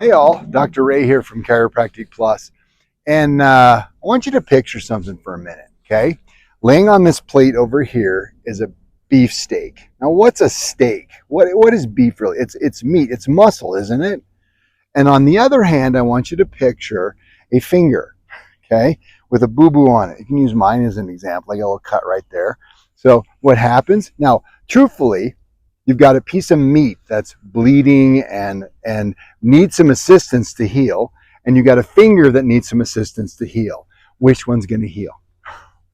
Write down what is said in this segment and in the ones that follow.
Hey all, Dr. Ray here from Chiropractic Plus. And I want you to picture something for a minute, okay? Laying on this plate over here is a beef steak. Now what's a steak? What is beef really? It's meat, it's muscle, isn't it? And on the other hand, I want you to picture a finger, okay? With a boo-boo on it. You can use mine as an example. I got a little cut right there. So what happens? Now, truthfully, you've got a piece of meat that's bleeding and needs some assistance to heal, and you got a finger that needs some assistance to heal. Which one's going to heal?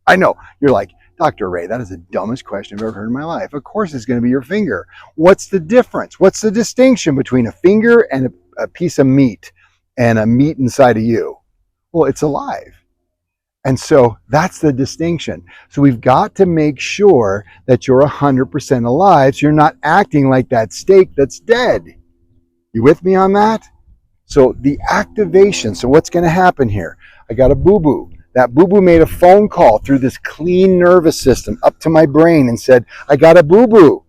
I know, you're like, Dr. Ray, that is the dumbest question I've ever heard in my life. Of course it's going to be your finger. What's the difference? What's the distinction between a finger and a piece of meat and a meat inside of you? Well, it's alive. And so that's the distinction. So we've got to make sure that you're 100% alive, so you're not acting like that steak that's dead. You with me on that? So the activation, so what's going to happen here? I got a boo-boo. That boo-boo made a phone call through this clean nervous system up to my brain and said, I got a boo-boo.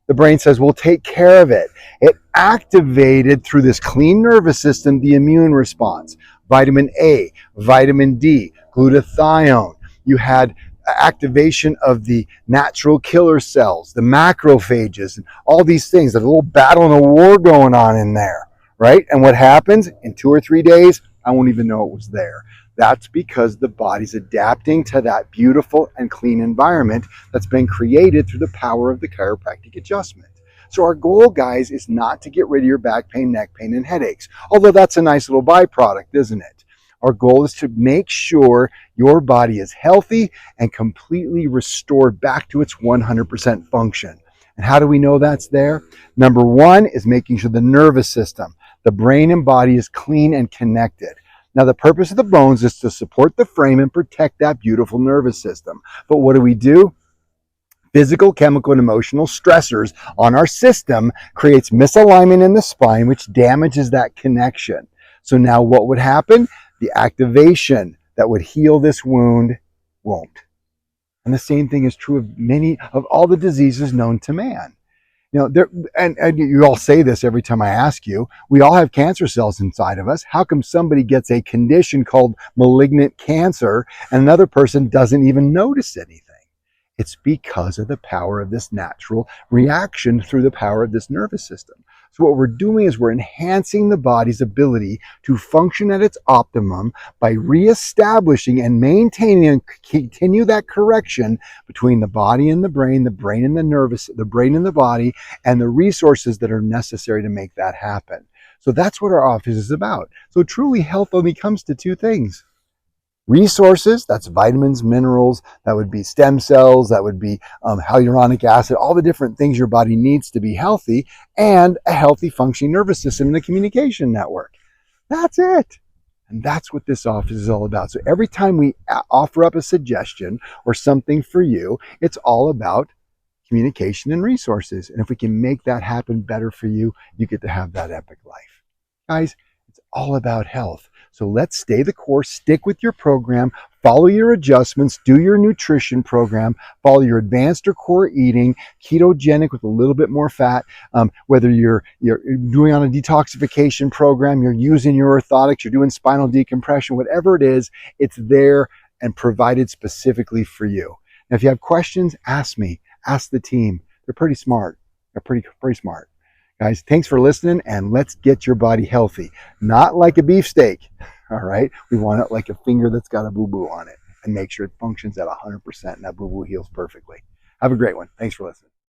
The brain says, we'll take care of it. It activated through this clean nervous system the immune response. Vitamin A, vitamin D, glutathione. You had activation of the natural killer cells, the macrophages, and all these things. There's a little battle and a war going on in there, right? And what happens? In 2 or 3 days, I won't even know it was there. That's because the body's adapting to that beautiful and clean environment that's been created through the power of the chiropractic adjustment. So our goal, guys, is not to get rid of your back pain, neck pain, and headaches, although that's a nice little byproduct, isn't it? Our goal is to make sure your body is healthy and completely restored back to its 100% function. And how do we know that's there? Number one is making sure the nervous system, the brain and body is clean and connected. Now, the purpose of the bones is to support the frame and protect that beautiful nervous system. But what do? Physical, chemical, and emotional stressors on our system creates misalignment in the spine, which damages that connection. So now what would happen? The activation that would heal this wound won't. And the same thing is true of many of all the diseases known to man. You know, and you all say this every time I ask you, we all have cancer cells inside of us. How come somebody gets a condition called malignant cancer and another person doesn't even notice anything? It's because of the power of this natural reaction through the power of this nervous system. So what we're doing is we're enhancing the body's ability to function at its optimum by reestablishing and maintaining and continue that correction between the body and the brain and the brain and the body, and the resources that are necessary to make that happen. So that's what our office is about. So truly, health only comes to 2 things. Resources, that's vitamins, minerals, that would be stem cells, that would be hyaluronic acid, all the different things your body needs to be healthy, and a healthy functioning nervous system and a communication network. That's it. And that's what this office is all about. So every time we offer up a suggestion or something for you, it's all about communication and resources. And if we can make that happen better for you, you get to have that epic life. Guys, it's all about health. So let's stay the course, stick with your program, follow your adjustments, do your nutrition program, follow your advanced or core eating, ketogenic with a little bit more fat, whether you're doing on a detoxification program, you're using your orthotics, you're doing spinal decompression, whatever it is, it's there and provided specifically for you. Now, if you have questions, ask me, ask the team. They're pretty smart. They're pretty smart. Guys, thanks for listening, and let's get your body healthy. Not like a beefsteak, all right? We want it like a finger that's got a boo-boo on it, and make sure it functions at 100% and that boo-boo heals perfectly. Have a great one. Thanks for listening.